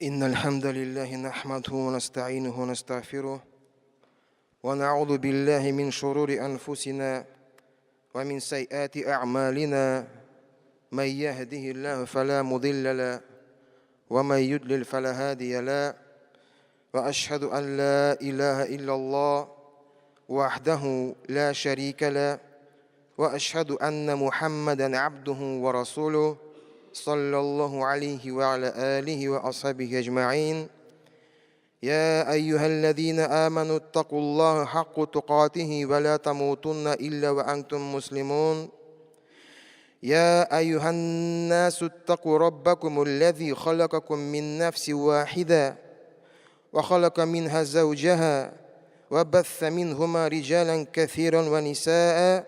إن الحمد لله نحمده ونستعينه ونستغفره ونعوذ بالله من شرور أنفسنا ومن سيئات أعمالنا من يهده الله فلا مضل له ومن يضلل فلا هادي له وأشهد أن لا إله إلا الله وحده لا شريك له وأشهد أن محمدا عبده ورسوله صلى الله عليه وعلى آله وأصحابه أجمعين يا أيها الذين آمنوا اتقوا الله حق تقاته ولا تموتن إلا وأنتم مسلمون يا أيها الناس اتقوا ربكم الذي خلقكم من نفس واحدة وخلق منها زوجها وبث منهما رجالا كثيرا ونساء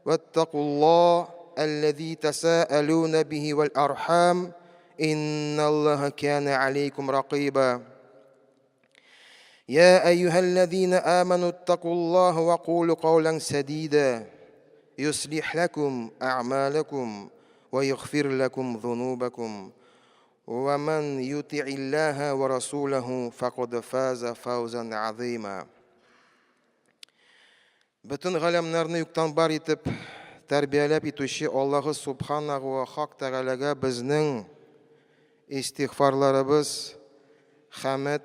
واتقوا الله الذي تساءلون به والأرحام إن الله كان عليكم رقيبا يا أيها الذين آمنوا اتقوا الله وقولوا قولا سديدا يصلح لكم أعمالكم ويغفر لكم ذنوبكم ومن يطع الله ورسوله فقد فاز فوزا عظيما Bütün галәмнәрне юктан бар итеп тәрбияләп итүче Аллаһы Субханаху ва Хак Тәгаләгә безнең истигъфарларыбыз, хәмд,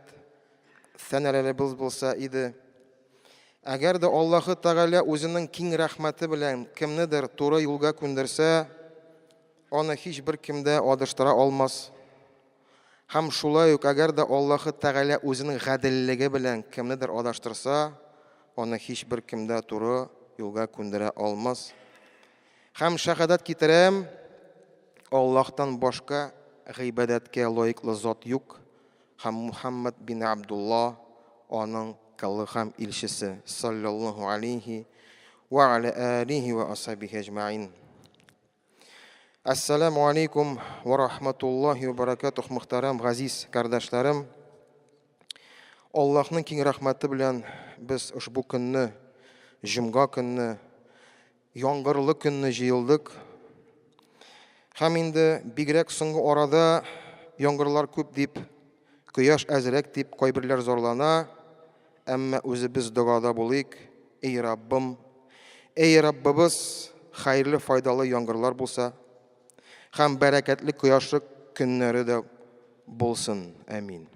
сәнәләребез булса иде. Әгәр дә Аллаһы Тәгалә үзенең киң рәхмәте белән кемнедер туры юлга күндерсә, аны һичбер кем дә адыштыра алмас. Һәм шулай ук әгәр дә Аллаһы Тәгалә үзенең гаделлеге белән кемнедер адаштырса, аны һичбер кем дә туры юлга күндерә алмас. Һәм шәһадәт китерәм, Аллаһтан башка гыйбадәткә лаеклы зат юк, һәм Мухаммад бин Абдулла аның кылы һәм илчесе саллаллаһу алейхи ва аля алихи ва асхабихи аҗмаин. Ассаламу алейкум ва рахматуллахи ва баракатух, мөхтәрәм газиз кардәшләрем. Аллаһның киң рәхмәте белән без ушбу көнне, җомга көнне, яңгырлы көнне җыелдык. Һәм инде бигрәк соңгы арада яңгырлар күп дип, кояш әзрәк дип кайберләр зарлана, әмма үзебез дугада булыйк. Эй Раббым, эй Раббыбыз, хәерле, файдалы яңгырлар булса, һәм бәрәкәтле кояшлы көннәре дә булсын. Амин.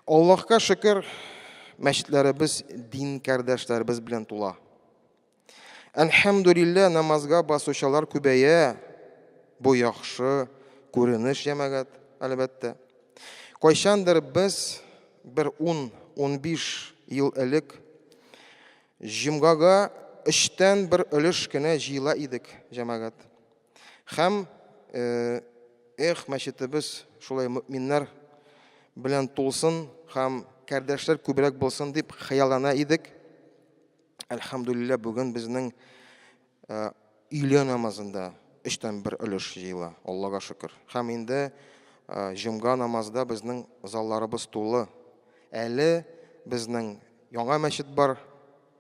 Аллаһка шөкер, мәчетләребез дин кардәшләребез белән тула. Әлхәмдүлилләh, намазга басучылар күбәя. Бу яхшы күренеш җәмәгать, әлбәттә. Кайчандыр без бер 10-15 ел элек җомгага 3тән бер өлеш кенә җыела идек, җәмәгать. Һәм мәчетебез шулай мөэминнәр белән тулсын һәм кардәшләр күбрәк булсын дип хыяллана идек. Әлхәмдүлилләh, бүген безнең өйлә намазында 3тән бер өлеш җыела, Аллаһка шөкер. Һәм инде җомга намазда безнең залларыбыз тулы. Әле безнең яңа мәчет бар,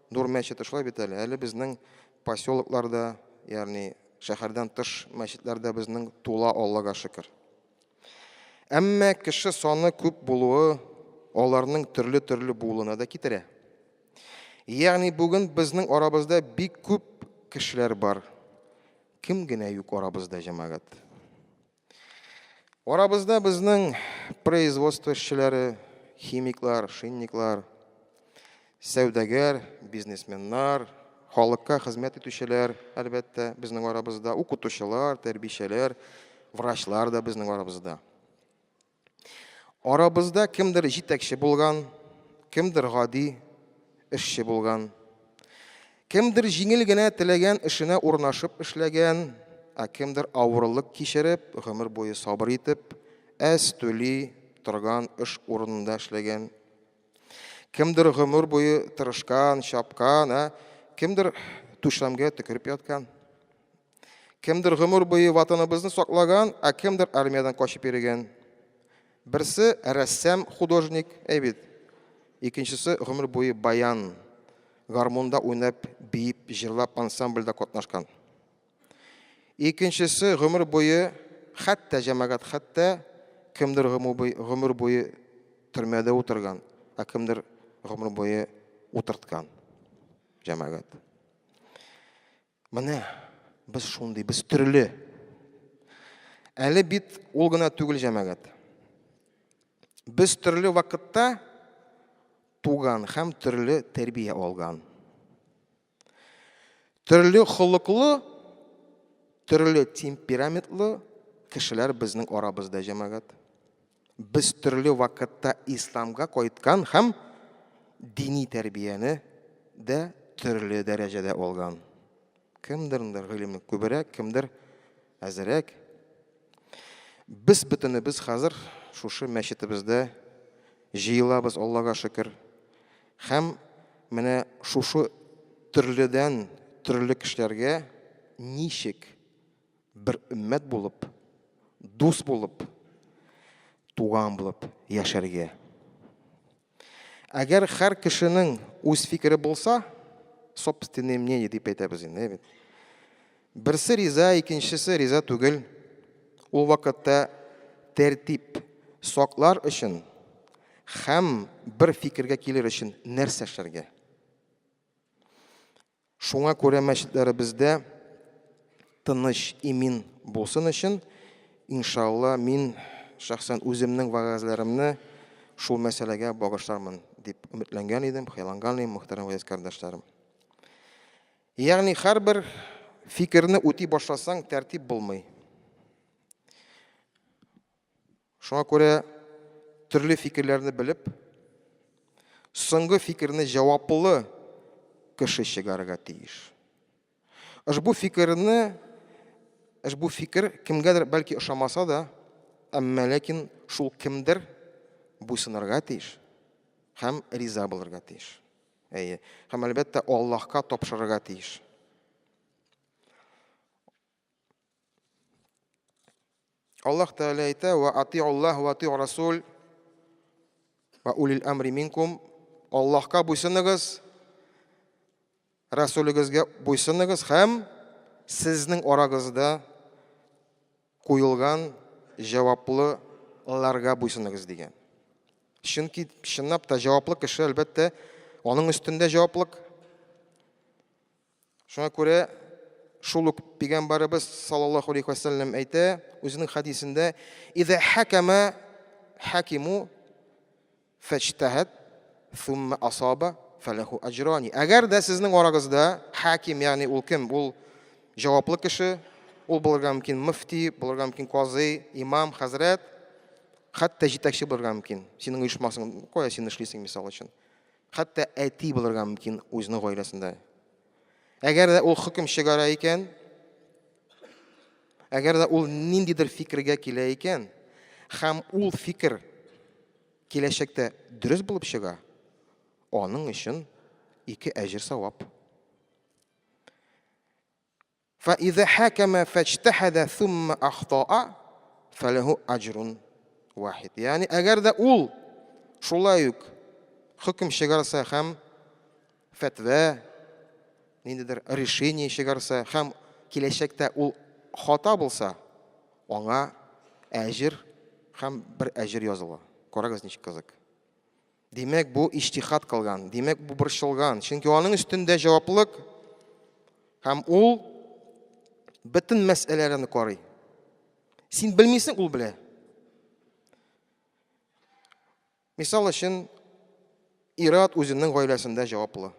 Нур мәчете, шулай бит әле. Әле безнең поселокларда, ягъни шәһәрдән тыш мәчетләрдә безнең тула, Аллаһка шөкер. Әмма кеше саны күп булуы аларның төрле булуына да китерә. Ягъни бүген безнең арабызда бик күп кешеләр бар. Кем генә юк арабызда, җәмәгать? Арабызда безнең производство эшчеләре, химиклар, шинниклар, сәүдәгәр, бизнесменнар, халыкка хезмәт итүчеләр, әлбәттә, безнең арабызда укытучылар, тәрбиячеләр, врачлар да безнең арабызда. Арабызда кемдер җитәкче булган, кемдер гади эшче булган, кемдер җиңел генә теләгән эшенә урнашып эшләгән, кемдер авырлык кичереп, гомер буе сабыр итеп, төли торган эш урынында эшләгән, кемдер гомер буе тырышкан, чапкан, кемдер түшәмгә төкереп яткан, кемдер гомер буе ватаныбызны саклаган, кемдер армиядан качып йөргән. Берсе рәссам, художник, бит. Икенчесе гомер буе баян, гармунда уйнап, биеп, җырлап, ансамбльдә катнашкан. Икенчесе гомер буе хәтта җәмәгать, хәтта кемдер гомер буе төрмәдә утырган, кемдер гомер буе утырткан. Җәмәгать. Менә без шундый, без төрле. Әле бит ул гына түгел җәмәгать. Без төрле вакытта туган һәм төрле тәрбия алган. Төрле холыклы, төрле темпераментлы кешеләр безнең арабызда җәмәгать. Без төрле вакытта исламга кайткан һәм дини тәрбияне дә төрле дәрәҗәдә алган. Кемдер гыйлеме күбрәк, кемдер әзрәк. Без бөтенебез хәзер шушы мәчетебездә җыелабыз, Аллага шөкер. Һәм менә шушы төрледән төрле кешеләргә ничек бер өммәт булып, дус булып, туган булып яшәргә. Әгәр һәр кешенең үз фикере булса, собственное мнение дип әйтәбез инде. Берсе риза, икенчесе риза түгел. Ул вакытта тәртип саклар өчен һәм бер фикергә килер өчен нәрсә эшләргә? Шуңа күрә мәчетләребездә тыныч, имин булсын өчен, иншалла, мин шәхсән үземнең вәгазьләремне шул мәсьәләгә багышлармын дип өметләнгән идем, хыялланган идем, мөхтәрәм вәгазь кардәшләрем. Ягъни һәрбер фикерне үти башласаң, тәртип булмый. Шуңа күрә төрле фикерләрне белеп, соңгы фикерне җаваплы кеше чыгарырга тиеш. Бу фикер кемгәдер бәлки ошамаса да, әмма ләкин шул кемдер буйсынырга тиеш һәм риза булырга тиеш. Һәм әлбәттә Аллаһка тапшырырга тиеш. Аллаһ Тәгалә әйтә: "Ва ати'уллаһ ва ати'ур расул ва улил амри минкум". Аллаһка буйсыныгыз, Расулыгызга буйсыныгыз һәм сезнең арагызда куелган җаваплыларга буйсыныгыз дигән. Чөнки чынлап та җаваплы кеше әлбәттә аның өстендә җаваплык. Шуңа күрә шул ук Пәйгамбәрбез саллаллаһу алейхи ва саллям әйтә үзенең хадисендә: "Иза хакама хакиму фаҗтахад thumma асаба фалаху аҗрани". Әгәр дә сезнең арагызда хаким, ягъни ул кем? Ул җаваплы кеше, ул булырга мөмкин мөфти, булырга мөмкин казый, имам, хәзрәт, хәтта җитәкче булырга мөмкин. Синең оешмасың, кая син эшлисең мисал өчен. Хәтта әти булырга мөмкин үзенең гаиләсендә. Әгәр дә ул хөкем чыгара икән, әгәр дә ул ниндидер фикергә килә икән, һәм ул фикер киләчәктә дөрес булып чыга, аның өчен 2 әҗр савап. فإذا حكم فاجتهد ثم أخطأ فله أجر واحد. يعني أجر ده أول شولايك حكم شجرة خام فتوى ниндидер решение чыгарса һәм киләчәктә ул хата булса, аңа әҗр һәм бер әҗр языла. Карагыз ничек кызык. Димәк, бу иҗтихад кылган, димәк, бу борчылган. Чөнки аның өстендә җаваплык һәм ул бөтен мәсьәләләрне карый. Син белмисең, ул белә. Мисал өчен, Ират үзенең гаиләсендә җаваплы.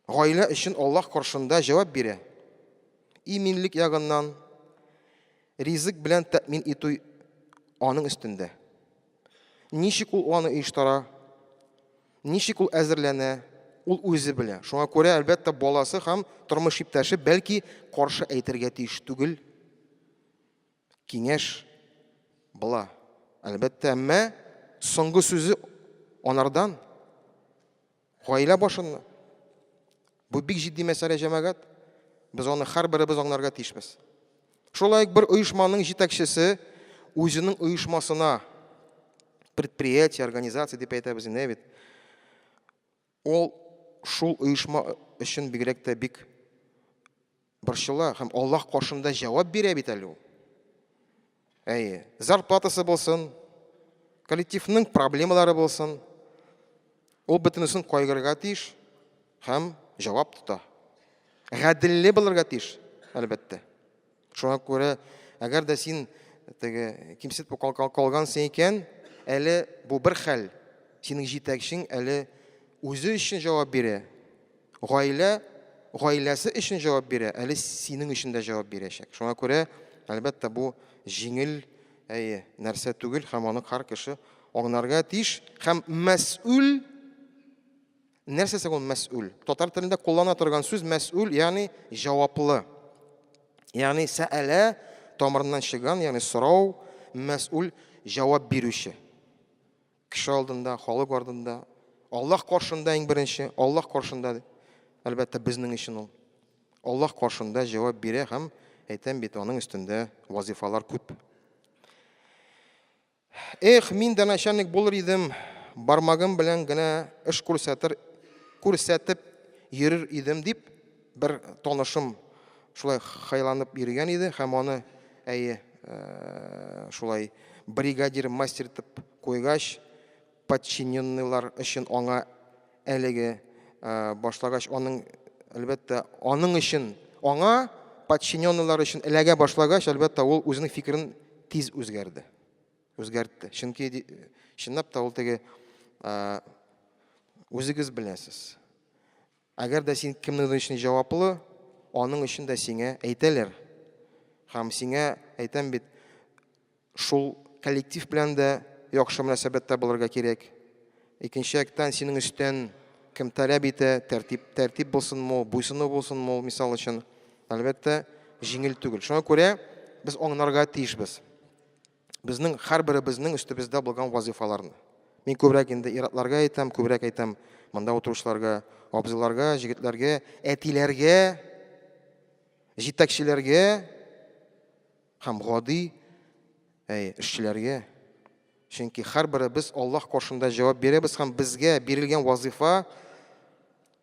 Гаилә өчен Аллаһ каршында җавап бирә. Иминлек ягыннан ризык белән тәэмин итү аның өстендә. Ничек ул аны оештыра, ничек ул әзерләнә, ул үзе белә. Шуңа күрә әлбәттә баласы һәм тормыш иптәше бәлки каршы әйтергә тиеш түгел. Киңәш була. Әлбәттә, әмма соңгы сүзе анардан, гаилә башыннан. Бу бик җитди мәсьәлә җәмәгать. Без аны һәрберебез аңларга тиешбез. Шулай бер оешманың җитәкчесе үзенең оешмасына, предприятие, организация дип әйтәбез инде бит. Ул шул оешма өчен бигрәк тә бик борчыла һәм Аллаһ каршында җавап бирә бит әле ул. зарплатасы булсын, коллективның проблемалары булсын, ул бөтенесен кайгырга тиеш һәм җавап тота. Гаделле булырга тиеш, әлбәттә. Шуңа күрә, әгәр дә син кимсетеп калгансың икән, әле бу бер хәл. Синең җитәкчең әле үзе өчен җавап бирә. Гаиләсе өчен җавап бирә, әле синең өчен дә җавап бирәчәк. Шуңа күрә, әлбәттә, бу җиңел нәрсә түгел, һәм аны һәр кеше аңларга тиеш, һәм мәс'ул. Нәрсәсе ул мәс'ул? Татар телендә куллана торган сүз мәс'ул, ягъни җаваплы. Ягъни сәалә тамырыннан чыган, ягъни сорау, мәс'ул җавап бирүче. Кеше алдында, халык ардында, Аллаһ каршында иң беренче, Аллаһ каршында, әлбәттә, безнең өчен ул. Аллаһ каршында җавап бирә һәм әйтәм бит, аның өстендә вазифалар күп. Мин дә начальник булыр идем, бармагым белән генә эш күрсәтеп йөрер идем дип, бер танышым шулай хайланып йөргән иде, һәм аны шулай бригадир мастер итеп куйгач, подчиненныйлар өчен аңа әлеге башлагач, аның, әлбәттә, аның өчен, аңа подчиненныйлар өчен эләгә башлагач, әлбәттә, ул үзенең фикерен тиз үзгәртте. Чөнки чынлап та ул үзегез беләсез. Әгәр дә син кемнеңдер өчен җаваплы, аның өчен дә сиңа әйтәләр. Һәм сиңа әйтәм бит, шул коллектив белән дә яхшы мөнәсәбәттә булырга кирәк. Икенче яктан синең өстән кем таләп итә, тәртип булсынмы, буйсыну булсынмы, мисал өчен, әлбәттә, җиңел түгел. Шуңа күрә без аңларга тиешбез. Безнең һәрберебезнең өстебездә булган вазифаларны. Мин күбрәк инде иратларга әйтәм, күбрәк әйтәм монда утыручыларга, абзыларга, җегетләргә, әтиләргә, җитәкчеләргә һәм гади эшчеләргә. Чөнки һәрберебез Аллаһ каршында җавап бирәбез һәм безгә бирелгән вазифа,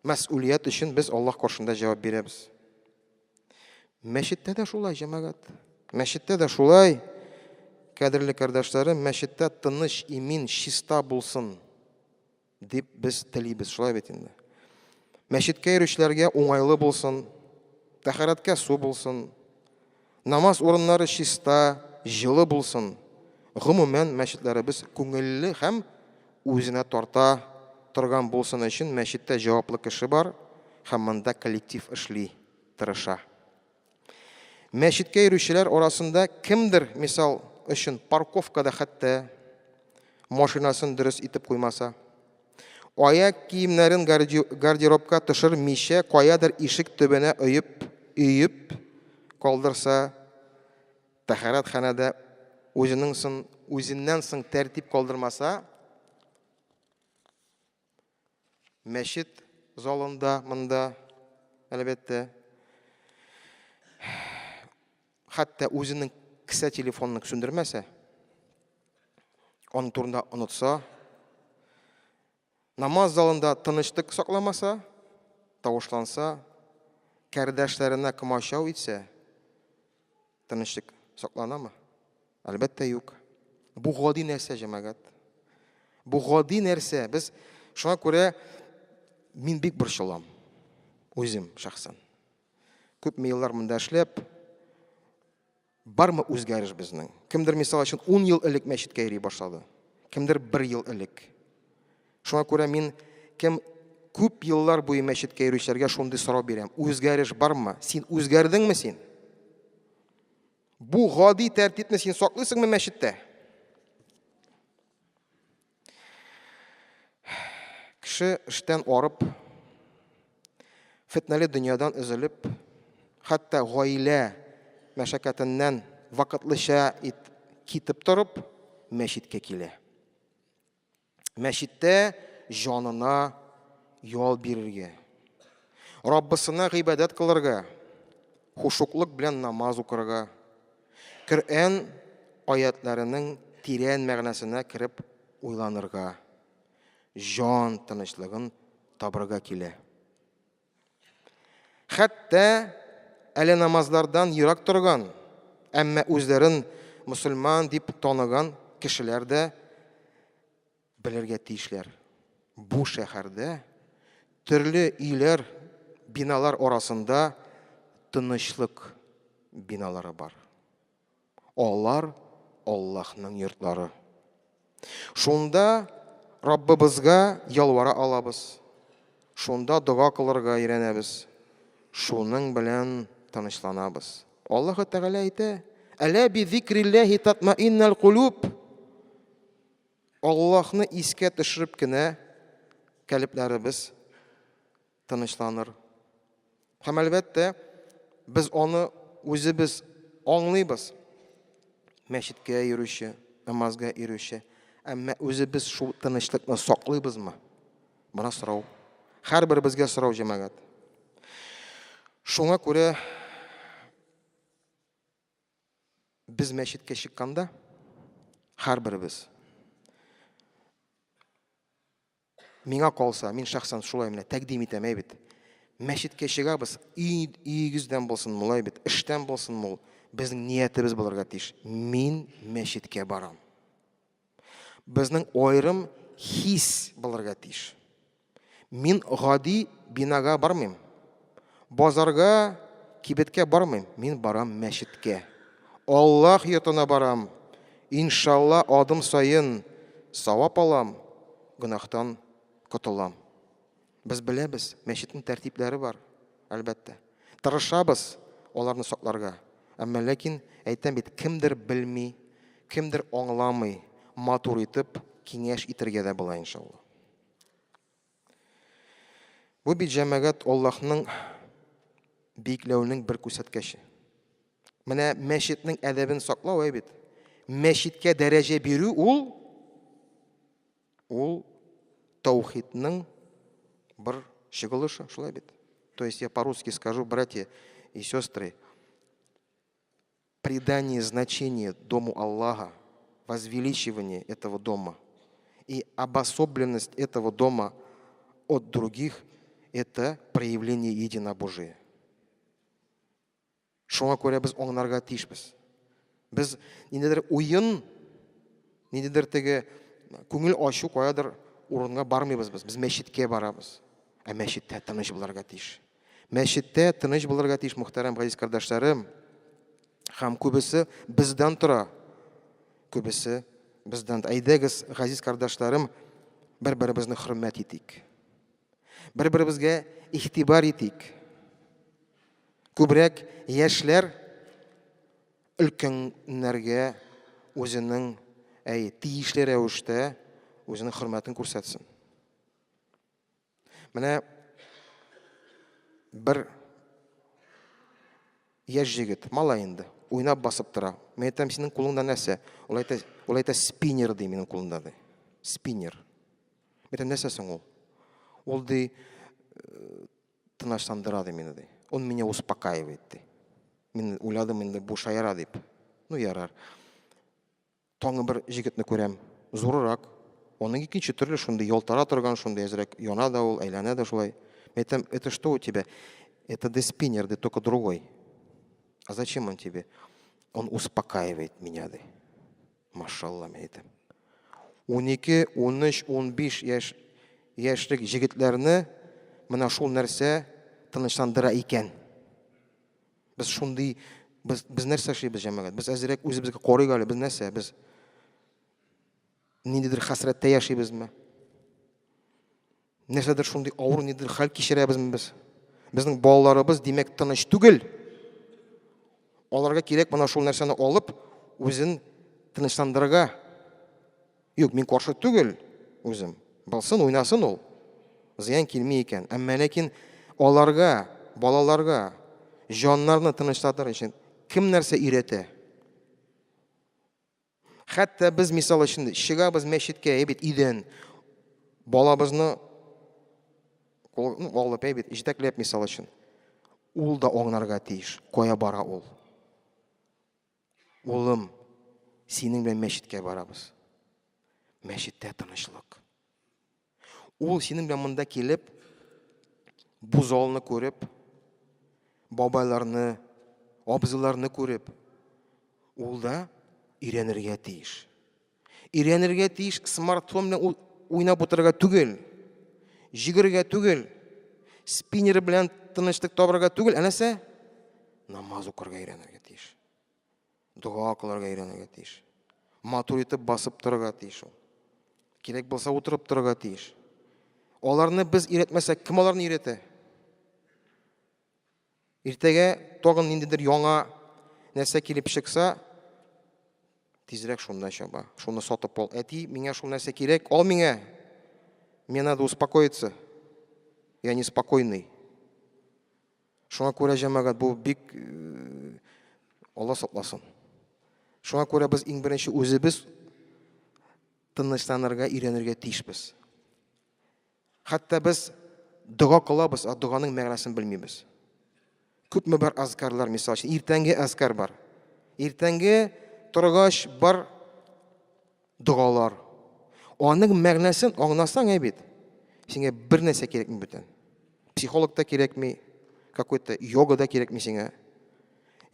мәс'улият өчен без Аллаһ каршында җавап бирәбез. Мәчеттә дә шулай, җәмәгать. Мәчеттә дә шулай. Кадерле кардәшләрем, мәчеттә тыныч, имин, чиста булсын дип без телибез, шулай бит инде. Мәчеткә йөрүчеләргә уңайлы булсын, тәһарәткә су булсын, намаз урыннары чиста, җылы булсын. Гомумән, мәчетләребез күңелле һәм үзенә тарта торган булсын өчен мәчеттә җаваплы кеше бар һәм монда коллектив эшли, тырыша. Мәчеткә йөрүчеләр арасында кемдер, мисал өчен, парковкада хәтта машинасын дөрес итеп куймаса, аяк киемнәрен гардеробка төшермичә, каядыр ишек төбенә өеп калдырса, тәһарәтханәдә үзеннән соң тәртип калдырмаса, мәчет залында, монда, әлбәттә, хәтта үзенең кесә телефонын сүндермәсә, аның турында онытса, намаз залында тынычлык сакламаса, тавышланса, кардәшләренә комачау итсә, тынычлык сакланамы? Әлбәттә, юк. Бу гади нәрсә, җәмәгать. Бу гади нәрсә. Без шуңа күрә мин бик борчылам. Үзем шәхсән. Күп еллар монда эшләп, бармы үзгәреш безнең? Кемдер, мисал өчен, 10 ел элек мәчеткә йөри башлады. Кемдер 1 ел элек. Шуңа күрә мин күп еллар буе мәчеткә йөрүчеләргә шундый сорау бирәм. Үзгәреш бармы? Син үзгәрдеңме син? Бу гади тәртипне син саклыйсыңмы мәчеттә? Кеше эштән арып, фитнәле дөньядан өзелеп, хәтта гаилә мәшәкатеннән вакытлыча китеп торып, мәчеткә килә. Мәчеттә җанына ял бирергә, Раббысына гыйбадәт кылырга, хушуклык белән намаз укырга, Коръән аятларының тирән мәгънәсенә кирип уйланырга, җан тынычлыгын табырга килә. Хәтта әле намазлардан ерак торган, әмма үзләрен мөселман дип таныган кешеләр дә белергә тиешләр. Бу шәһәрдә төрле өйләр, биналар арасында тынычлык биналары бар. Алар Аллаһның йортлары. Шунда Раббыбызга ялвара алабыз. Шунда дуга кылырга өйрәнәбез. Шуның белән тынычланабыз. Аллаһ Тәгалә әйтә: "Әлә би зикрилләһи татмаиннал кулуб". Аллаһны искә төшереп кенә калпларыбыз тынычланыр. Һәм әлбәттә, без аны үзебез аңлыйбыз. Мәчеткә йөрүче, намазга йөрүче, әмма үзебез шул тынычлыкны саклыйбызмы? Бuna сорау. Һәрберебезгә сорау, җәмәгать. Шуңа күрә без мәчеткә чыкканда һәрберебез, миңа калса, мин шәхсән шулай менә тәкъдим итәм бит. Мәчеткә чыгабыз, өйгездән булсын мулай бит, эштән булсын мул, безнең ниятебез булырга тиеш. Мин мәчеткә барам. Безнең аерым хис булырга тиеш. Мин гади бинага бармыйм. Базарга, кибеткә бармыйм. Мин барам мәчеткә. Аллаһ йортына барам. Иншалла адым сайын савап алам, гынахтан котылам. Без беләбез, мәчетнең тәртипләре бар, әлбәттә. Тырышабыз аларны сакларга. Әмма ләкин әйтәм бит, кемдер белми, кемдер аңламый, матур итеп киңәш итәргә дә була иншалла. Бу бит җәмәгать Аллаһның биекләүнең бер күрсәткече. Менә мәчетнең әдәбен саклау бит. Мәчеткә дәрәҗә бирү ул таухидның бір шигылышы, шулай бит. То есть я по-русски скажу, братья и сестры, придание значения Дому Аллаха, возвеличивание этого дома и обособленность этого дома от других – это проявление единобожия. Шуңа күрә без аңларга тиешбез. Без ниндидер уен, ниндидер теге күңел ачу каядыр урынга бармыйбыз без. Без мәчеткә барабыз. Ә мәчеттә тыныч булырга тиеш. Мәчеттә тыныч булырга тиеш, мөхтәрәм газиз кардәшләрем. Һәм күбесе бездән тора. Күбесе бездән. Әйдәгез, газиз кардәшләрем, бер-беребезне хөрмәт итик. Бер-беребезгә игътибар итик. Күбрәк яшьләр өлкәннәргә үзенең тиешле рәвештә үзенең хөрмәтен күрсәтсен. Менә бер яшь җегет, малай инде, уйнап басып тора. Мен әйтәм, синең кулыңда нәрсә? Ул әйтә, спиннер ди минең кулымда ди. Спиннер. Мен әйтәм, нәрсә соң ул? Ул ди тынычландыра ди мине ди. Он меня успокаивает ди. Мин уйладым инде бу шаяра дип. Ну ярар. Таңы бер җегетне күрәм, зурырак. Оның икенче төрле шундый ялтара торган, шундый әзрәк яна да ул, әйләнә дә шулай. Мен әйтәм, это что у тебя? Это ди спиннер, ди, только другой. А зачем он тебе? Он успокаивает меня ди. Машалла, мен әйтәм. 12, 13, 15 яшьлек җегетләрне менә шул нәрсә тынычландыра икән. Без шундый, без нәрсә эшлибез җәмәгать? Без әзрәк үзебезгә карыйк әле, без нәрсә? Без ниндидер хәсрәттә яшибезме? Нәрсәдер шундый авыр ниндидер хәл кичерәбезме без? Безнең балаларыбыз димәк тыныч түгел. Аларга кирәк менә шул нәрсәне алып, үзен тынычландырырга. Юк, мин каршы түгел үзем. Булсын, уйнасын ул. Зыян килми икән. Әмма ләкин аларга, балаларга җаннарны тынычландырыр өчен кем нәрсә өйрәтә? Хәтта без мисал өчен чыгабыз мәчеткә, бит идән балабызны алып бит җитәкләп мисал өчен. Ул да аңларга тиеш, кая бара ул. Улым, синең белән мәчеткә барабыз. Мәчеттә тынычлык. Ул синең белән монда килеп, бу залны күреп, бабайларны, абзыларны күреп, ул да Өйрәнергә тиеш. Өйрәнергә тиеш смартфон белән уйнап утырырга түгел. Җигәргә түгел. Спиннер белән тынычлык табарга түгел, әнәсә намаз укырга өйрәнергә тиеш. Дуа кылырга өйрәнергә тиеш. Матур итеп басып торырга тиеш. Кирәк булса утырып торырга тиеш. Аларны без өйрәтмәсәк, кем аларны өйрәтә? Иртәгә тагын ниндидер яңа нәрсә килеп чыкса, тизрәк шунда чаба. Шуны сатып ал. Әти, миңа шул нәрсә кирәк, ал миңа. Мне надо успокоиться. Я неспокойный. Шуңа күрә җәмәгать бу бик Алла сакласын. Шуңа күрә без иң беренче үзебез тынычланырга, өйрәнергә тиешбез. Хәтта без дуга кылабыз, дуганың мәгънәсен белмибез. Күпме бар азкарлар, мисал өчен, иртәнге азкар бар. Иртәнге торгач бар дугалар. Аның мәгънәсен аңласаң бит, сиңа бер нәрсә кирәкми бүтән. Психолог та кирәкми, какой-то йога да кирәкми сиңа.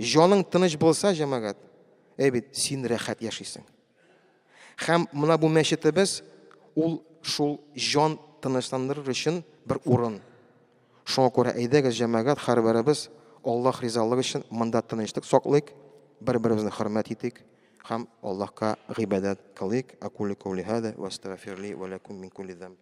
Җаның тыныч булса, җәмәгать, бит син рәхәт яшисең. Һәм моны бу мәчетебез ул шул җан тынычландырыр өчен бер урын. Шуңа күрә әйдәгез җәмәгать, һәрберебез Аллаһ ризалыгы өчен монда тынычлык саклыйк, бер-беребезне хөрмәт итик һәм Аллаһка гыйбадәт кылыйк. Aqulu qawli hada wa astaghfiru li wa lakum min kulli dhanb.